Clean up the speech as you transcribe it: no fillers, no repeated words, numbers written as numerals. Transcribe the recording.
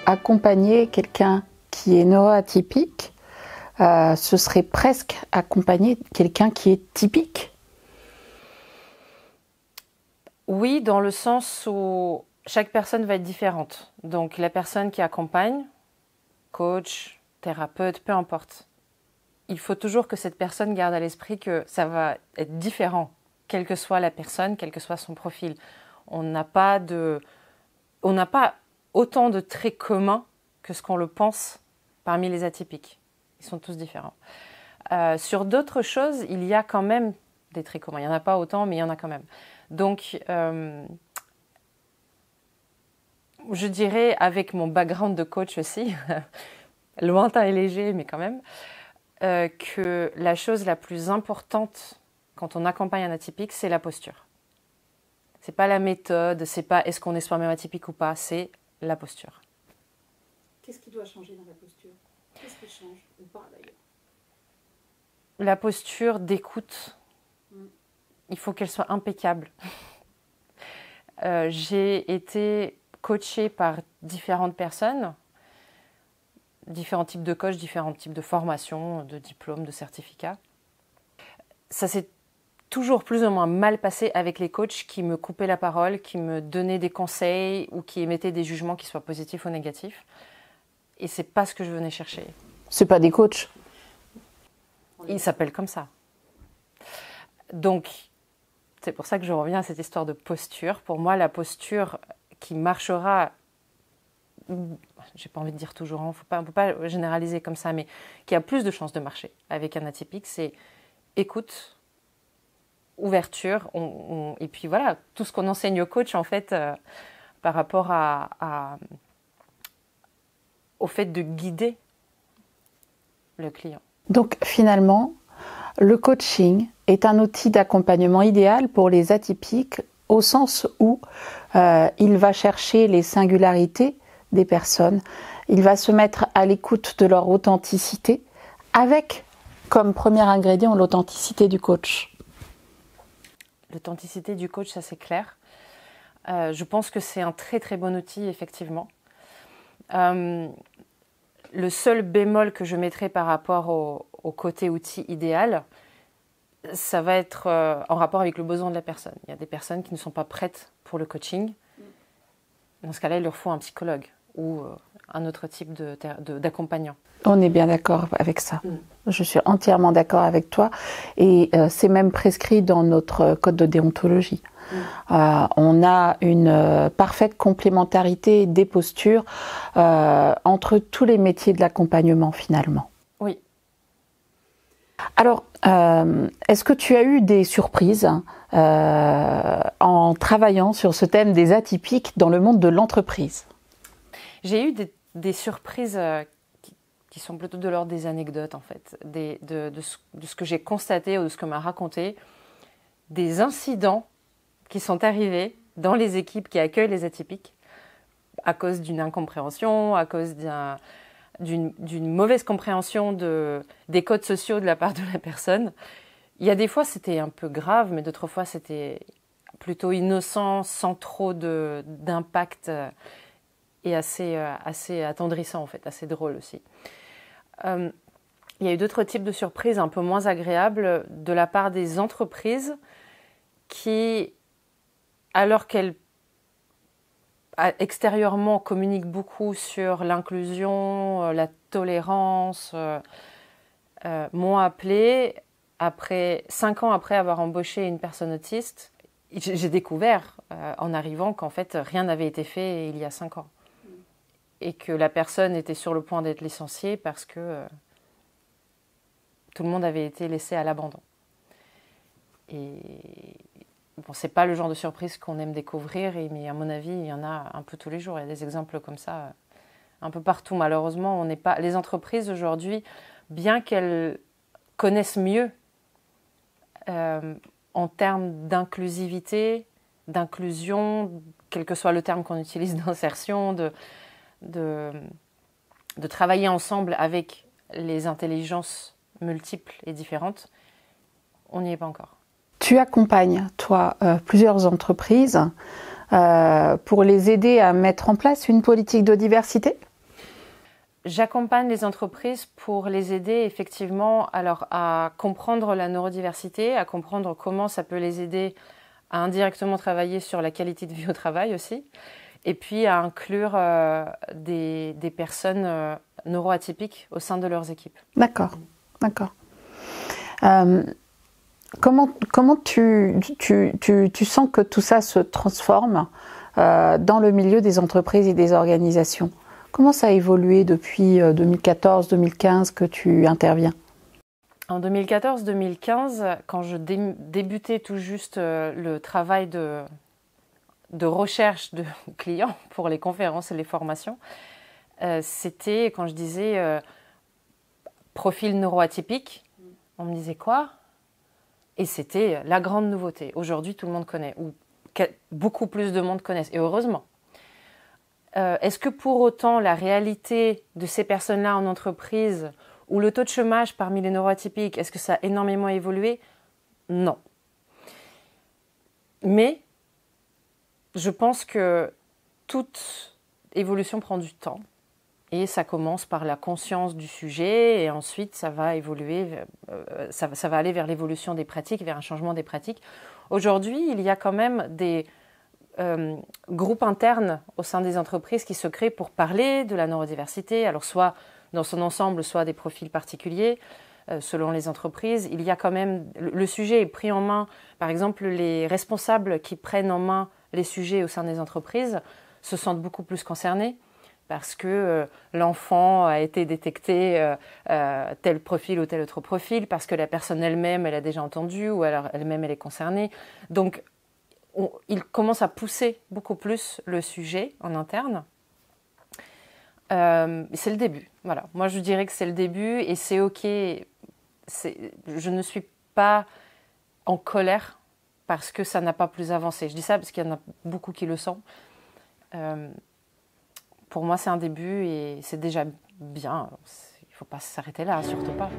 accompagner quelqu'un qui est neuroatypique, ce serait presque accompagner quelqu'un qui est typique? Oui, dans le sens où chaque personne va être différente. Donc la personne qui accompagne, coach, thérapeute, peu importe, il faut toujours que cette personne garde à l'esprit que ça va être différent, quelle que soit la personne, quel que soit son profil. On n'a pas autant de traits communs que ce qu'on le pense parmi les atypiques. Ils sont tous différents. Sur d'autres choses, il y a quand même des traits communs. Il n'y en a pas autant, mais il y en a quand même. Donc, je dirais, avec mon background de coach aussi, lointain et léger, mais quand même, que la chose la plus importante quand on accompagne un atypique, c'est la posture. C'est pas la méthode, c'est pas est-ce qu'on est soi-même atypique ou pas, c'est la posture. Qu'est-ce qui doit changer dans la posture? Qu'est-ce qui change ou pas d'ailleurs? La posture d'écoute, il faut qu'elle soit impeccable. J'ai été coachée par différentes personnes, différents types de coachs, différents types de formations, de diplômes, de certificats. Ça s'est toujours plus ou moins mal passé avec les coachs qui me coupaient la parole, qui me donnaient des conseils ou qui émettaient des jugements qui soient positifs ou négatifs. Et c'est pas ce que je venais chercher. C'est pas des coachs. Ils s'appellent comme ça. Donc, c'est pour ça que je reviens à cette histoire de posture. Pour moi, la posture qui marchera, j'ai pas envie de dire toujours, on ne peut pas généraliser comme ça, mais qui a plus de chances de marcher avec un atypique, c'est écoute, ouverture, et puis voilà, tout ce qu'on enseigne au coach, en fait, par rapport au fait de guider le client. Donc finalement, le coaching est un outil d'accompagnement idéal pour les atypiques au sens où il va chercher les singularités des personnes, il va se mettre à l'écoute de leur authenticité avec comme premier ingrédient l'authenticité du coach. L'authenticité du coach, ça c'est clair. Je pense que c'est un très très bon outil, effectivement. Le seul bémol que je mettrai par rapport au côté outil idéal, ça va être en rapport avec le besoin de la personne. Il y a des personnes qui ne sont pas prêtes pour le coaching. Dans ce cas-là, il leur faut un psychologue ou un autre type d'accompagnant. On est bien d'accord avec ça. Je suis entièrement d'accord avec toi. Et c'est même prescrit dans notre code de déontologie. On a une parfaite complémentarité des postures entre tous les métiers de l'accompagnement finalement. Oui. Alors, est-ce que tu as eu des surprises en travaillant sur ce thème des atypiques dans le monde de l'entreprise? J'ai eu des surprises qui sont plutôt de l'ordre des anecdotes en fait, de ce que j'ai constaté ou de ce que m'a raconté, des incidents qui sont arrivés dans les équipes qui accueillent les atypiques à cause d'une incompréhension, à cause d'une mauvaise compréhension des codes sociaux de la part de la personne. Il y a des fois c'était un peu grave, mais d'autres fois c'était plutôt innocent, sans trop d'impact et assez attendrissant en fait, assez drôle aussi. Il y a eu d'autres types de surprises un peu moins agréables de la part des entreprises qui, alors qu'elles extérieurement communiquent beaucoup sur l'inclusion, la tolérance, m'ont appelé 5 ans après avoir embauché une personne autiste. J'ai découvert en arrivant qu'en fait rien n'avait été fait il y a 5 ans et que la personne était sur le point d'être licenciée parce que tout le monde avait été laissé à l'abandon. Et bon, c'est pas le genre de surprise qu'on aime découvrir, mais à mon avis, il y en a un peu tous les jours. Il y a des exemples comme ça un peu partout. Malheureusement, les entreprises aujourd'hui, bien qu'elles connaissent mieux en termes d'inclusivité, d'inclusion, quel que soit le terme qu'on utilise, d'insertion, de travailler ensemble avec les intelligences multiples et différentes, on n'y est pas encore. Tu accompagnes, toi, plusieurs entreprises pour les aider à mettre en place une politique de diversité? J'accompagne les entreprises pour les aider effectivement alors, à comprendre la neurodiversité, à comprendre comment ça peut les aider à indirectement travailler sur la qualité de vie au travail aussi, et puis à inclure des personnes neuroatypiques au sein de leurs équipes. D'accord, d'accord. Comment tu sens que tout ça se transforme dans le milieu des entreprises et des organisations? Comment ça a évolué depuis 2014-2015 que tu interviens? En 2014-2015, quand je débutais tout juste le travail de recherche de clients pour les conférences et les formations, c'était, quand je disais profil neuroatypique, on me disait quoi? Et c'était la grande nouveauté. Aujourd'hui, tout le monde connaît, ou beaucoup plus de monde connaissent, et heureusement. Est-ce que pour autant, la réalité de ces personnes-là en entreprise, ou le taux de chômage parmi les neuroatypiques, est-ce que ça a énormément évolué? Non. Mais je pense que toute évolution prend du temps. Et ça commence par la conscience du sujet et ensuite ça va évoluer, ça va aller vers l'évolution des pratiques, vers un changement des pratiques. Aujourd'hui, il y a quand même des groupes internes au sein des entreprises qui se créent pour parler de la neurodiversité, alors soit dans son ensemble, soit des profils particuliers selon les entreprises. Il y a quand même, le sujet est pris en main, par exemple les responsables qui prennent en main les sujets au sein des entreprises se sentent beaucoup plus concernés, parce que l'enfant a été détecté tel profil ou tel autre profil, parce que la personne elle-même, elle a déjà entendu, ou alors elle-même, elle est concernée. Donc, il commence à pousser beaucoup plus le sujet en interne. C'est le début, voilà. Moi, je dirais que c'est le début et c'est OK. Je ne suis pas en colère parce que ça n'a pas plus avancé. Je dis ça parce qu'il y en a beaucoup qui le sont. Pour moi, c'est un début et c'est déjà bien. Il ne faut pas s'arrêter là, surtout pas.